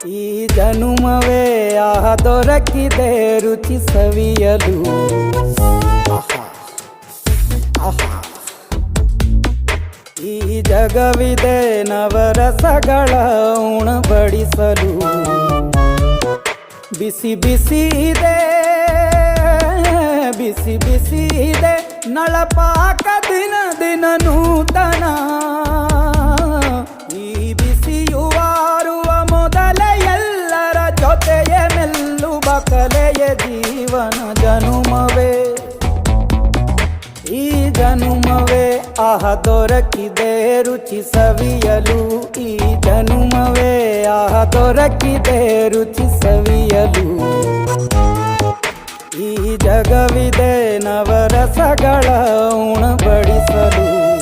ಈ ಜನುಮವೇ ದೊರಕಿದೆ ರುಚಿ ಸವಿಯಲು. ಆಹಾ, ಆಹಾ. ಈ ಜಗವಿದೆ ನವರಸಗಳ ಉಣಬಡಿಸಲು. ಬಿಸಿ ಬಿಸಿ ಇದೆ, ಬಿಸಿ ಬಿಸಿ ಇದೆ ನಳಪಾಕ ದಿನ ದಿನ ನೂತನ. ಈ ಬಿಸಿಯುವಾರುವ ಮೊದಲೇ ಎಲ್ಲರ ಜೊತೆಯೇ ಮೆಲ್ಲುವ ಕಲೆಯ ಜೀವನ ಜನುಮವೇ. ಈ ಜನುಮವೇ ದೊರಕಿದೆ ರುಚಿ ಸವಿಯಲು. ಈ ಜನುಮವೇ ದೊರಕಿದೆ ರುಚಿ ಸವಿಯಲು. ಈ ಜಗವಿದೆ ನವರಸಗಳ ಉಣಬಡಿಸಲು.